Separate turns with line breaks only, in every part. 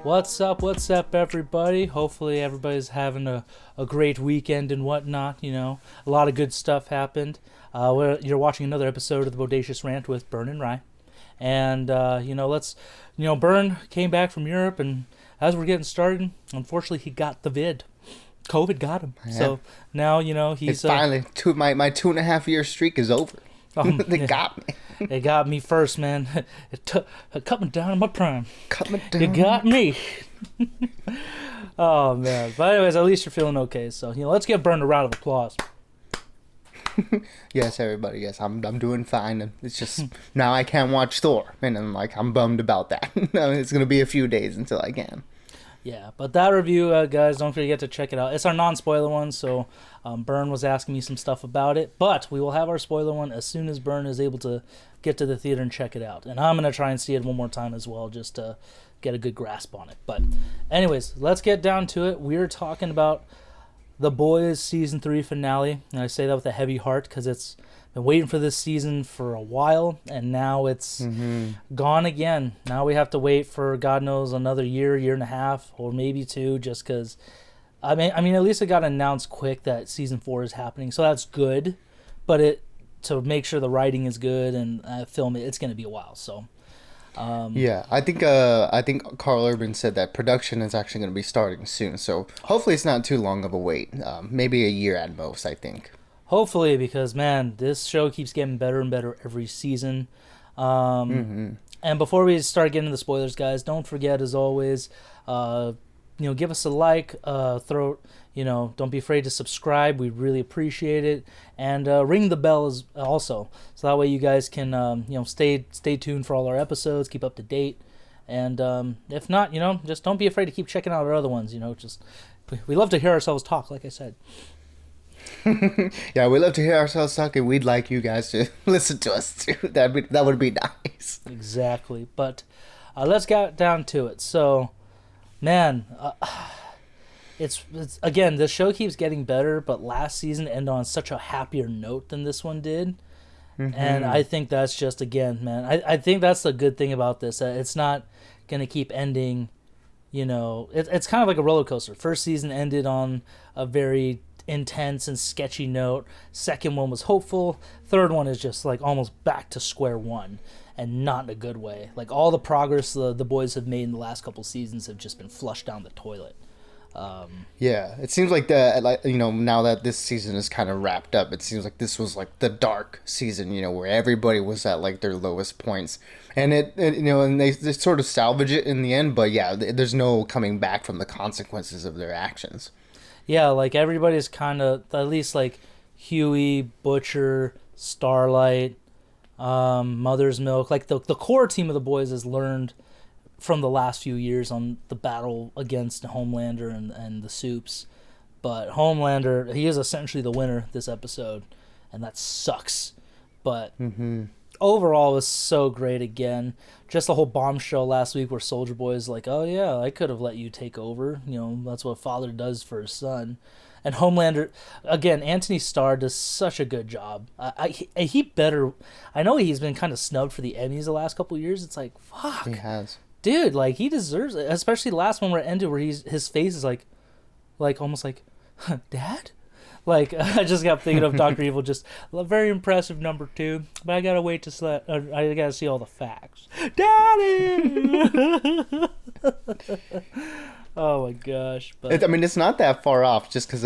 What's up, everybody? Hopefully everybody's having a great weekend and whatnot, A lot of good stuff happened. You're watching another episode of the Bodacious Rant with Burn and Rye. And, Burn came back from Europe, and as we're getting started, unfortunately he got the vid. COVID got him. Yeah. So now, he's...
It's finally, my 2.5 year streak is over. They got me.
They got me first, man. It cut me down in my prime.
Cut me down.
It got me. Oh, man. But anyways, at least you're feeling okay. So, let's give Burn a round of applause.
Yes, everybody. Yes, I'm doing fine. And it's just now I can't watch Thor, and I'm bummed about that. It's gonna be a few days until I can.
Yeah, but that review, guys, don't forget to check it out. It's our non-spoiler one, so Burn was asking me some stuff about it. But we will have our spoiler one as soon as Burn is able to get to the theater and check it out. And I'm going to try and see it one more time as well, just to get a good grasp on it. But anyways, let's get down to it. We're talking about The Boys Season 3 finale. And I say that with a heavy heart because it's been waiting for this season for a while, and now it's gone again. Now we have to wait for God knows another year and a half, or maybe two, just because. I mean, at least it got announced quick that season 4 is happening, so that's good. But to make sure the writing is good and film it, it's going to be a while. So.
Yeah, I think Carl Urban said that production is actually going to be starting soon. So hopefully it's not too long of a wait. Maybe a year at most, I think.
Hopefully, because, man, this show keeps getting better and better every season. And before we start getting into the spoilers, guys, don't forget, as always, give us a like, don't be afraid to subscribe. We really appreciate it. And ring the bell also. So that way you guys can, stay tuned for all our episodes, keep up to date. And if not, just don't be afraid to keep checking out our other ones. We love to hear ourselves talk, like I said.
Yeah, we love to hear ourselves talk, and we'd like you guys to listen to us too. That would be nice.
Exactly. But let's get down to it. So, man, it's again, the show keeps getting better, but last season ended on such a happier note than this one did. And I think that's just, again, man, I think that's the good thing about this. It's not gonna keep ending. It's kind of like a roller coaster. First season ended on a very intense and sketchy note. Second one was hopeful. Third one is just like almost back to square one, and not in a good way. Like, all the progress the boys have made in the last couple seasons have just been flushed down the toilet.
Yeah, it seems like now that this season is kind of wrapped up, it seems like this was like the dark season, where everybody was at like their lowest points, and and they sort of salvage it in the end. But yeah, there's no coming back from the consequences of their actions.
Yeah, like, everybody's kind of, at least like Huey, Butcher, Starlight, Mother's Milk, like the core team of the boys has learned from the last few years on the battle against Homelander and the Supes. But Homelander, he is essentially the winner this episode, and that sucks. But overall, it was so great again. Just the whole bombshell last week where Soulja Boy is like, oh yeah, I could have let you take over. That's what a father does for his son. And Homelander, again, Anthony Starr does such a good job. He better... I know he's been kind of snubbed for the Emmys the last couple of years. It's like, fuck.
He has.
Dude, like, he deserves it. Especially the last one where it ended, where his face is like almost like, Dad? Like, I just got thinking of Dr. Evil, just very impressive number 2, but I gotta wait to I gotta see all the facts. Daddy! Oh my gosh. But
it's not that far off, just because,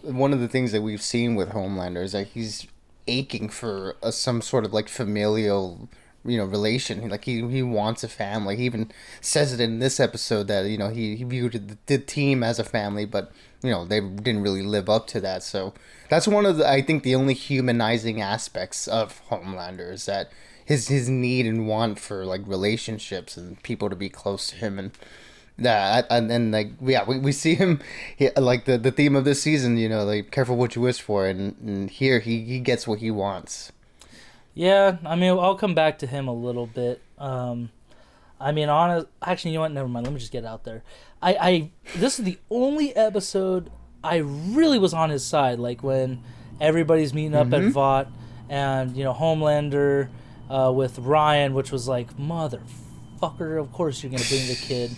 one of the things that we've seen with Homelander is that he's aching for some sort of, like, familial, relation. Like, he wants a family. He even says it in this episode that, he viewed the team as a family, but, they didn't really live up to that. So that's one of I think the only humanizing aspects of Homelander is that his need and want for, like, relationships and people to be close to him. And that, and then, like, yeah, we see him, like, the theme of this season, like, careful what you wish for, and here he gets what he wants.
Yeah, I'll come back to him a little bit. Actually, you know what? Never mind. Let me just get it out there. This is the only episode I really was on his side. Like, when everybody's meeting up at Vought, and Homelander with Ryan, which was like, motherfucker, of course you're gonna bring the kid.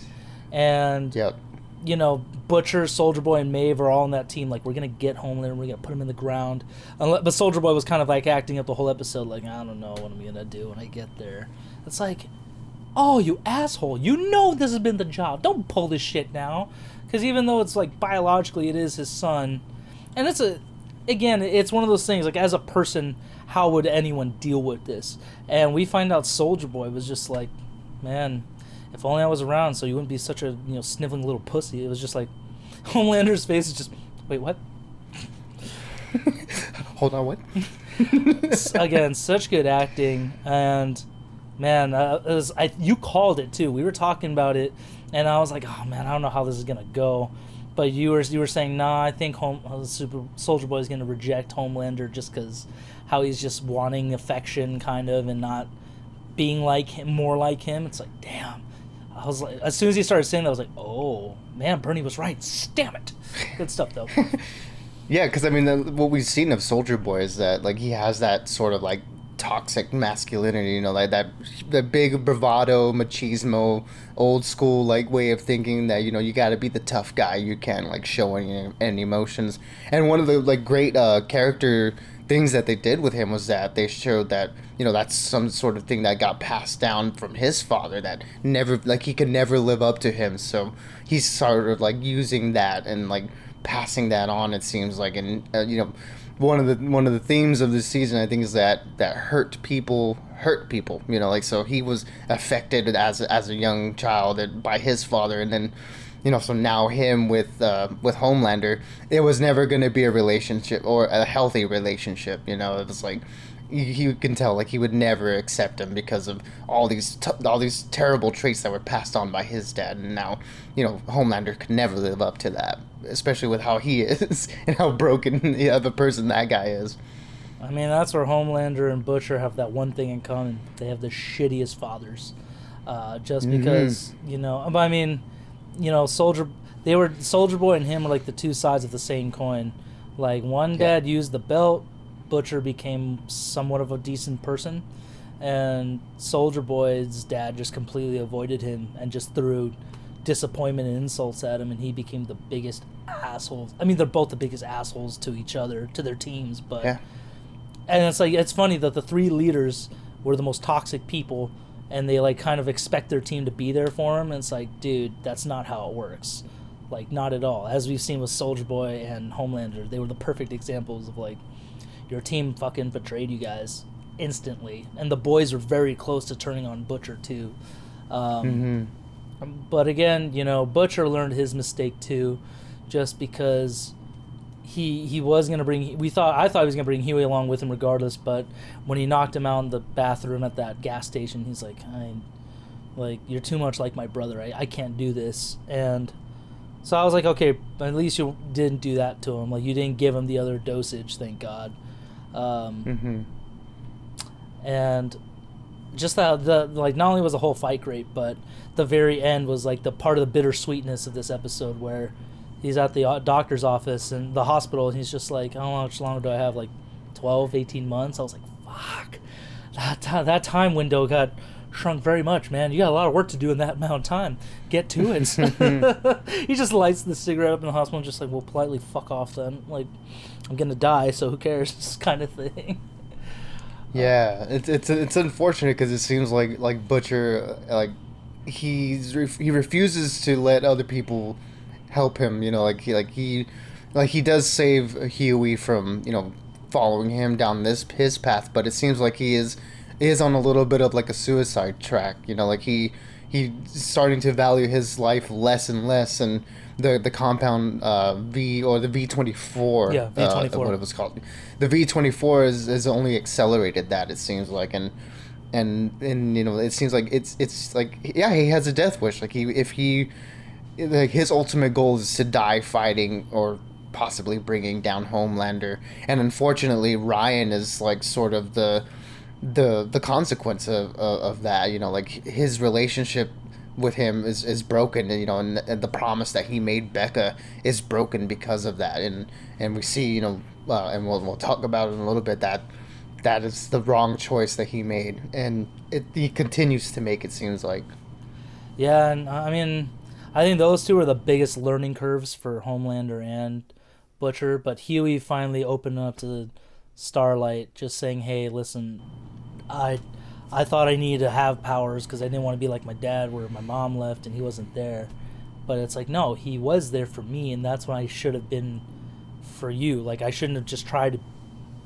and
Yep.
you know, Butcher, Soulja Boy, and Maeve are all on that team. Like, we're gonna get Homelander, we're gonna put him in the ground. But Soulja Boy was kind of like acting up the whole episode, like, I don't know what I'm gonna do when I get there. It's like, oh, you asshole! You know this has been the job. Don't pull this shit now, because even though it's like biologically it is his son, and it's one of those things. Like, as a person, how would anyone deal with this? And we find out Soulja Boy was just like, man, if only I was around, so you wouldn't be such a sniveling little pussy. It was just like, Homelander's face is just, wait, what?
Hold on, what?
Again, such good acting, and man, you called it too. We were talking about it, and I was like, oh man, I don't know how this is gonna go. But you were saying, nah, I think Soulja Boy is gonna reject Homelander just because how he's just wanting affection, kind of, and not being like him, more like him. It's like, damn. I was like, as soon as he started saying that, I was like, oh man, Bernie was right. Damn it. Good stuff though.
Yeah, because I mean, what we've seen of Soulja Boy is that like he has that sort of like toxic masculinity, like that big bravado, machismo, old school like way of thinking that you got to be the tough guy. You can't like show any emotions. And one of the like great character things that they did with him was that they showed that that's some sort of thing that got passed down from his father, that never, like, he could never live up to him, so he's sort of like using that and like passing that on, it seems like. And one of the themes of this season, I think, is that hurt people, like, so he was affected as a young child by his father, and then so now him with Homelander, it was never going to be a relationship or a healthy relationship. It was like you can tell like he would never accept him because of all these terrible traits that were passed on by his dad, and now Homelander could never live up to that, especially with how he is and how broken of a person that guy is.
I mean, that's where Homelander and Butcher have that one thing in common: they have the shittiest fathers. Just because I mean, Soulja Boy and him were like the two sides of the same coin. Like, one dad used the belt, Butcher became somewhat of a decent person, and Soulja Boy's dad just completely avoided him and just threw disappointment and insults at him, and he became the biggest asshole. I mean, they're both the biggest assholes to each other, to their teams, but and it's like, it's funny that the three leaders were the most toxic people, and they like kind of expect their team to be there for him, and it's like, dude, that's not how it works. Like, not at all. As we've seen with Soulja Boy and Homelander, they were the perfect examples of like, your team fucking betrayed you guys instantly, and the boys were very close to turning on Butcher too. But again, Butcher learned his mistake too, just because he was gonna bring. I thought he was gonna bring Huey along with him regardless. But when he knocked him out in the bathroom at that gas station, he's like, you're too much like my brother. I can't do this. And so I was like, okay, at least you didn't do that to him. Like, you didn't give him the other dosage, thank God. And just not only was the whole fight great, but the very end was like the part of the bittersweetness of this episode, where he's at the doctor's office and the hospital, and he's just like, how much longer do I have? Like 12, 18 months? I was like, fuck. That time window got shrunk very much, man. You got a lot of work to do in that amount of time. Get to it. He just lights the cigarette up in the hospital and just like, well, politely fuck off then. Like, I'm gonna die, so who cares? Kind of thing.
Yeah, it's unfortunate because it seems like Butcher, like he refuses to let other people help him. He does save Huey from following him down his path, but it seems like he is on a little bit of like a suicide track. Like he's starting to value his life less and less, and the compound V, or the V24,
V24,
what it was called, the V24 is only accelerated that, it seems like, and it seems like it's like, yeah, he has a death wish. Like, his ultimate goal is to die fighting, or possibly bringing down Homelander, and unfortunately Ryan is like sort of the consequence of that. Like, his relationship with him is broken, and the promise that he made Becca is broken because of that, and we see, and we'll talk about it in a little bit, that is the wrong choice that he made, and he continues to make, it seems like.
Yeah, and I mean, I think those two are the biggest learning curves for Homelander and Butcher. But Huey finally opened up to Starlight, just saying, "Hey, listen, I I thought I needed to have powers because I didn't want to be like my dad, where my mom left and he wasn't there. But it's like, no, he was there for me, and that's when I should have been for you. Like, I shouldn't have just tried to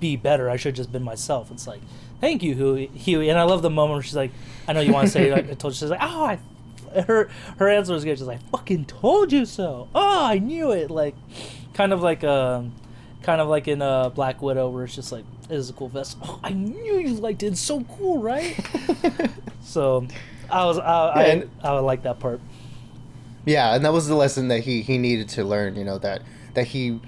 be better. I should have just been myself." It's like, thank you, Huey. And I love the moment where she's like, I know you want to say it. I told you. She's like, oh, her answer was good. She's like, fucking told you so. Oh, I knew it. Like, kind of like in Black Widow, where it's just like, it is a cool vest. Oh, I knew you liked it. It's so cool, right? So, I like that part.
Yeah, and that was the lesson that he needed to learn. You know, that he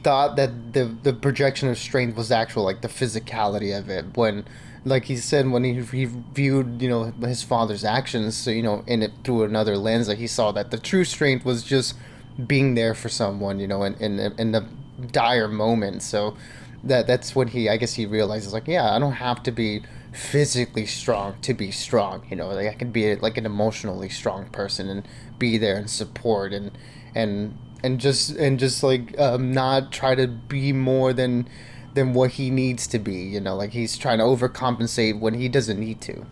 thought that the projection of strength was actual, like the physicality of it. When, like he said, when he viewed, you know, his father's actions, so, you know, in it through another lens, like he saw that the true strength was just being there for someone, you know, in the dire moment. So that's when I guess he realizes, like, yeah, I don't have to be physically strong to be strong. You know, like I can be like an emotionally strong person and be there and support and just like not try to be more than what he needs to be. You know, like he's trying to overcompensate when he doesn't need to.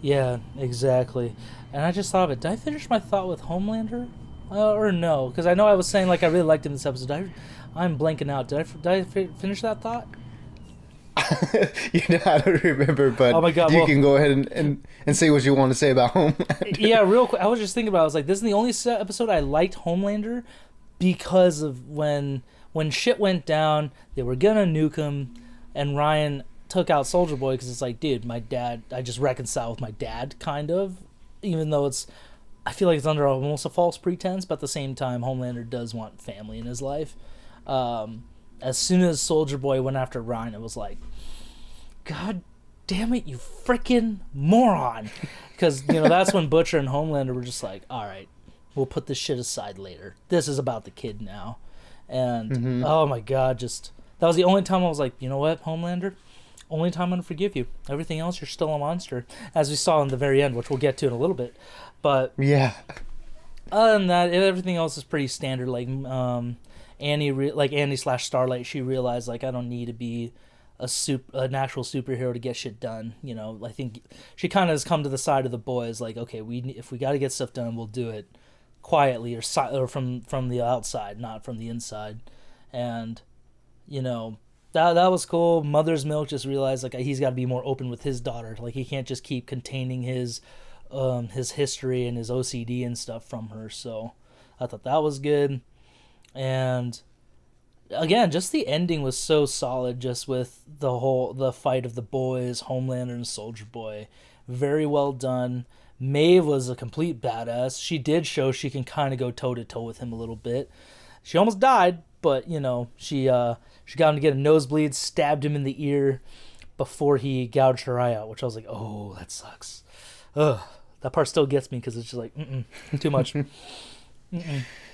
Yeah, exactly. And I just thought of it. Did I finish my thought with Homelander? Or no? Because I know I was saying, like, I really liked him in this episode. I'm blanking out. Did I finish that thought?
You know, I don't remember, but
oh my God,
you can go ahead and say what you want to say about Homelander.
Yeah, real quick. I was just thinking about it. I was like, this is the only episode I liked Homelander because of when shit went down, they were going to nuke him, and Ryan took out Soulja Boy because it's like, dude, my dad, I just reconcile with my dad, kind of, even though I feel like it's under almost a false pretense, but at the same time, Homelander does want family in his life. As soon as Soulja Boy went after Ryan, it was like, God damn it, you freaking moron. Because, you know, that's when Butcher and Homelander were just like, all right, we'll put this shit aside later. This is about the kid now. And, oh my God, that was the only time I was like, you know what, Homelander? Only time I'm going to forgive you. Everything else, you're still a monster. As we saw in the very end, which we'll get to in a little bit. But,
yeah.
Other than that, everything else is pretty standard. Like, Annie / Starlight, she realized, like, I don't need to be an actual superhero to get shit done. You know, I think she kind of has come to the side of the boys, like, okay, if we got to get stuff done, we'll do it quietly or from the outside, not from the inside. And, you know, that was cool. Mother's Milk just realized, like, he's got to be more open with his daughter. Like, he can't just keep containing his history and his OCD and stuff from her. So I thought that was good. And again, just the ending was so solid, just with the fight of the boys, Homelander and Soulja Boy. Very well done. Maeve was a complete badass. She did show she can kind of go toe-to-toe with him a little bit. She almost died, but, you know, she got him to get a nosebleed, stabbed him in the ear before he gouged her eye out, which I was like, oh, that sucks. Ugh. That part still gets me because it's just like, too much.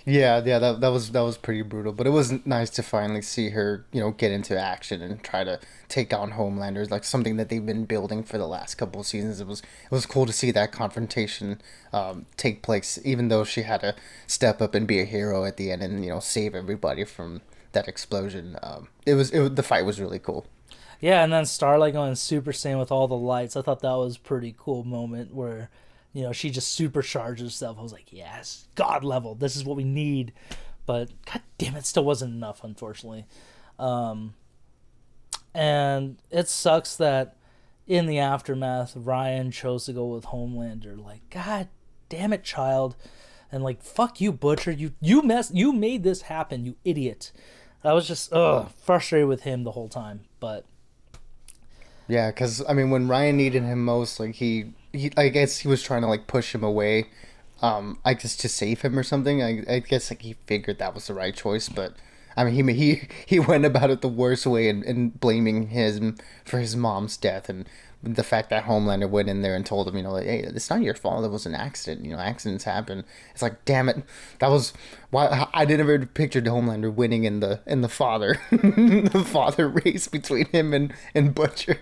Yeah, that was pretty brutal, but it was nice to finally see her, you know, get into action and try to take on Homelander, like something that they've been building for the last couple of seasons. It was cool to see that confrontation take place, even though she had to step up and be a hero at the end and, you know, save everybody from that explosion. The fight was really cool.
Yeah, and then Starlight going Super Saiyan with all the lights. I thought that was a pretty cool moment where, you know, she just supercharged herself. I was like, yes, God level. This is what we need. But, God damn, it still wasn't enough, unfortunately. And it sucks that in the aftermath, Ryan chose to go with Homelander. Like, God damn it, child. And, like, fuck you, Butcher. You made this happen, you idiot. I was just, frustrated with him the whole time. But
yeah, because, I mean, when Ryan needed him most, like, I guess he was trying to, like, push him away, I guess to save him or something. I guess, like, he figured that was the right choice, but, I mean, he went about it the worst way and blaming him for his mom's death, and the fact that Homelander went in there and told him, you know, like, hey, it's not your fault, it was an accident, you know, accidents happen. It's like, damn it, that was why I didn't ever picture Homelander winning in the father the father race between him and Butcher.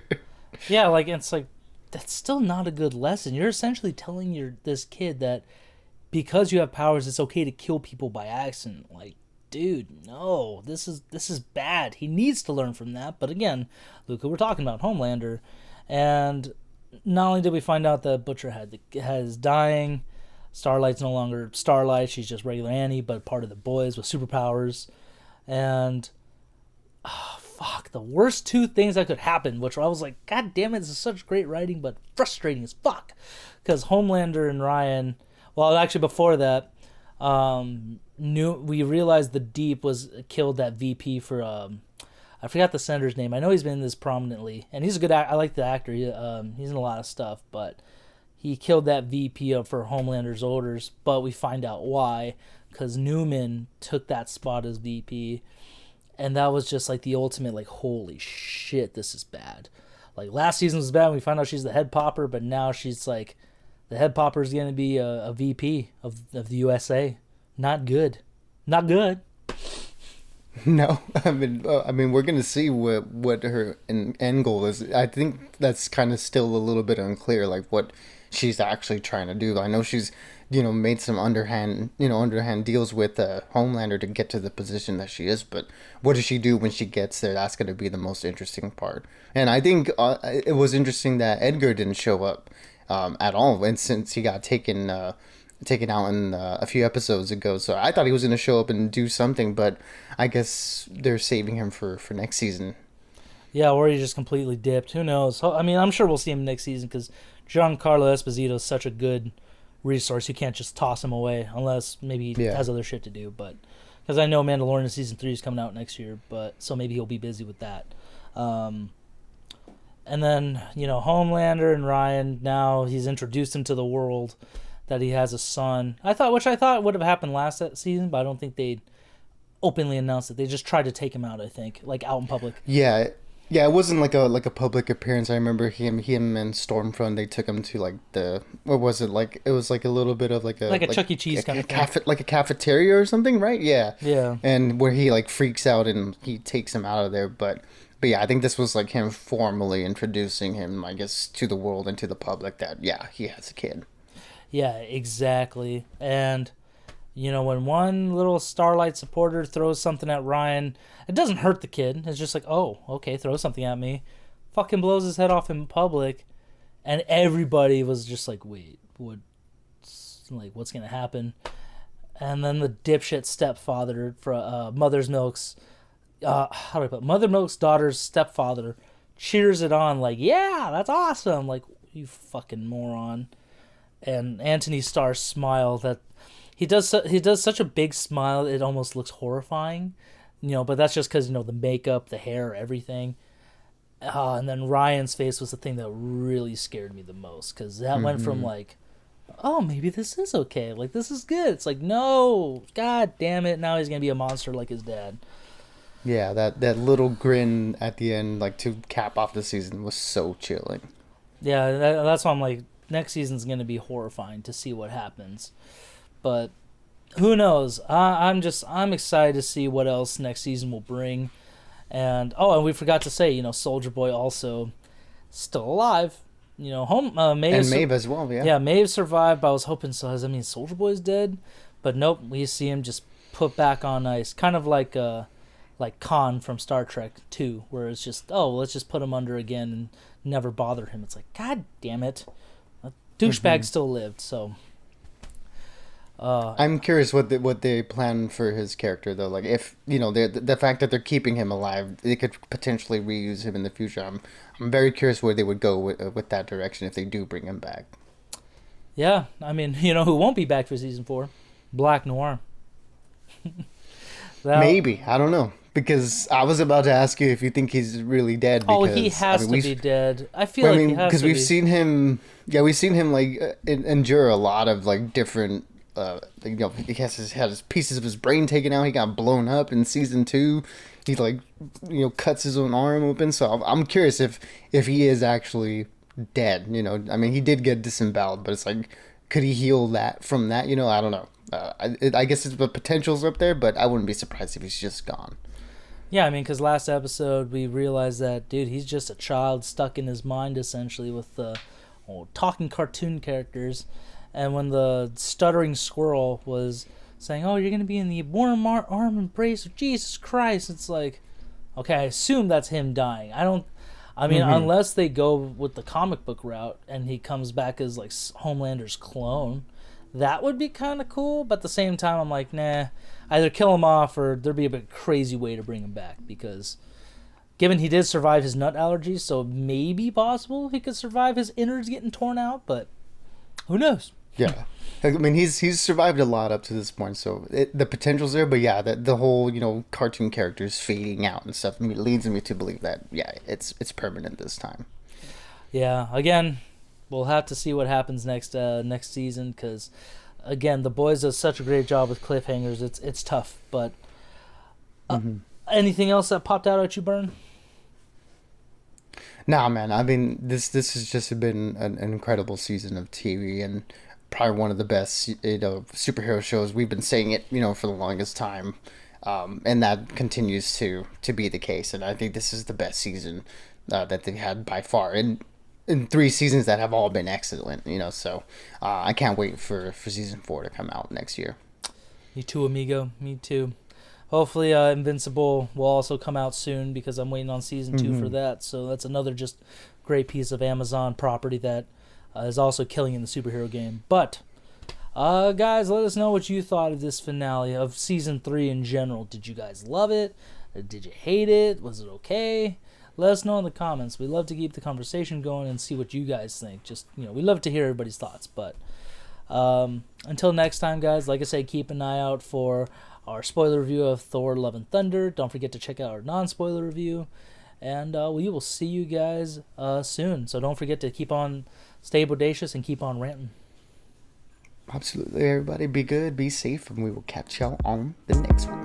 Yeah, like, it's like, that's still not a good lesson. You're essentially telling this kid that because you have powers, it's okay to kill people by accident. Like, dude, no, this is bad. He needs to learn from that. But again, look who we're talking about, Homelander. And not only did we find out that Butcher has dying, Starlight's no longer Starlight, she's just regular Annie, but part of the boys with superpowers. And fuck, the worst two things that could happen, which I was like, God damn it, this is such great writing, but frustrating as fuck. Because Homelander and Ryan, well, actually before that, we realized the Deep was killed that VP for I forgot the senator's name. I know he's been in this prominently, and he's a good I like the actor. He's in a lot of stuff, but he killed that VP for Homelander's orders. But we find out why, because Newman took that spot as VP, and that was just like the ultimate, like, holy shit, this is bad. Like, last season was bad. We found out she's the head popper, but now she's like, the head popper is going to be a VP of the USA. Not good. Not good.
No, I mean, we're gonna see what her end goal is. I think that's kind of still a little bit unclear, like what she's actually trying to do. I know she's, made some underhand deals with Homelander to get to the position that she is, but what does she do when she gets there? That's gonna be the most interesting part. And I think it was interesting that Edgar didn't show up at all, and since he got taken out in a few episodes ago, so I thought he was going to show up and do something, but I guess they're saving him for next season.
Yeah, or he just completely dipped. Who knows? I mean, I'm sure we'll see him next season because Giancarlo Esposito is such a good resource. You can't just toss him away unless maybe he has other shit to do. But because I know Mandalorian season 3 is coming out next year, but so maybe he'll be busy with that. And then Homelander and Ryan, now he's introduced him to the world that he has a son. Which I thought would have happened last season, but I don't think they'd openly announced it. They just tried to take him out, I think, like out in public.
Yeah, it wasn't like a public appearance. I remember him and Stormfront. They took him to like what was it like? It was like a little bit of like a
Chuck E. Cheese kind of thing,
like a cafeteria or something, right? Yeah.
Yeah.
And where he like freaks out and he takes him out of there, but yeah, I think this was like him formally introducing him, I guess, to the world and to the public that he has a kid.
Yeah, exactly. And, when one little Starlight supporter throws something at Ryan, it doesn't hurt the kid. It's just like, oh, okay, throw something at me. Fucking blows his head off in public. And everybody was just like, wait, what's going to happen? And then the dipshit stepfather for Mother Milk's daughter's stepfather cheers it on like, yeah, that's awesome. Like, you fucking moron. And Anthony Starr's smile, that he does such a big smile, it almost looks horrifying, but that's just because the makeup, the hair, everything. And then Ryan's face was the thing that really scared me the most, because that went from like, oh, maybe this is okay, like this is good. It's like, no, god damn it, now he's gonna be a monster like his dad.
Yeah, that little grin at the end, like to cap off the season, was so chilling.
Yeah, that's why I'm like, next season's going to be horrifying to see what happens. But who knows? I'm excited to see what else next season will bring. And we forgot to say, Soulja Boy also still alive.
Maeve as well, yeah.
Yeah, Maeve survived, but I was hoping so. I mean, Soulja Boy's dead, but nope, we see him just put back on ice, kind of like Khan from Star Trek 2, where it's just, let's just put him under again and never bother him. It's like, god damn it. Douchebag still lived, so.
I'm curious what they plan for his character, though. Like, if the fact that they're keeping him alive, they could potentially reuse him in the future. I'm very curious where they would go with that direction if they do bring him back.
Yeah, I mean, who won't be back for season 4? Black Noir.
Maybe, I don't know. Because I was about to ask you if you think he's really dead. Because,
he has to be dead. I feel like he has to be.
Because we've seen him like endure a lot of like different. He had his pieces of his brain taken out. He got blown up in season 2. He cuts his own arm open. So I'm curious if he is actually dead. I mean, he did get disemboweled, but it's like, could he heal that from that? I don't know. I guess the potential's up there, but I wouldn't be surprised if he's just gone.
Yeah, I mean, because last episode we realized that, dude, he's just a child stuck in his mind, essentially, with talking cartoon characters. And when the stuttering squirrel was saying, "Oh, you're gonna be in the warm arm embrace of Jesus Christ," it's like, okay, I assume that's him dying. I mean, unless they go with the comic book route and he comes back as like Homelander's clone, that would be kind of cool. But at the same time, I'm like, nah, either kill him off or there'd be a bit crazy way to bring him back, because given he did survive his nut allergies, so maybe possible he could survive his innards getting torn out, but who knows?
Yeah, I mean he's survived a lot up to this point, so the potential's there. But yeah, the whole cartoon characters fading out and stuff leads me to believe that it's permanent this time.
Yeah, again, we'll have to see what happens next season, because again, the boys does such a great job with cliffhangers. It's tough, but anything else that popped out at you, Bern?
Nah, man. I mean, this has just been an incredible season of TV, and probably one of the best superhero shows. We've been saying it for the longest time, and that continues to be the case. And I think this is the best season that they've had by far, and in 3 seasons that have all been excellent. So I can't wait for season 4 to come out next year.
Me too, amigo. Me too. Hopefully, Invincible will also come out soon, because I'm waiting on season 2 for that. So that's another just great piece of Amazon property that is also killing in the superhero game. But, guys, let us know what you thought of this finale of season 3 in general. Did you guys love it? Did you hate it? Was it okay? Let us know in the comments. We love to keep the conversation going and see what you guys think. Just, we love to hear everybody's thoughts. But until next time, guys, like I said, keep an eye out for our spoiler review of Thor Love and Thunder. Don't forget to check out our non-spoiler review. And we will see you guys soon. So don't forget to stay bodacious and keep on ranting.
Absolutely, everybody. Be good, be safe, and we will catch y'all on the next one.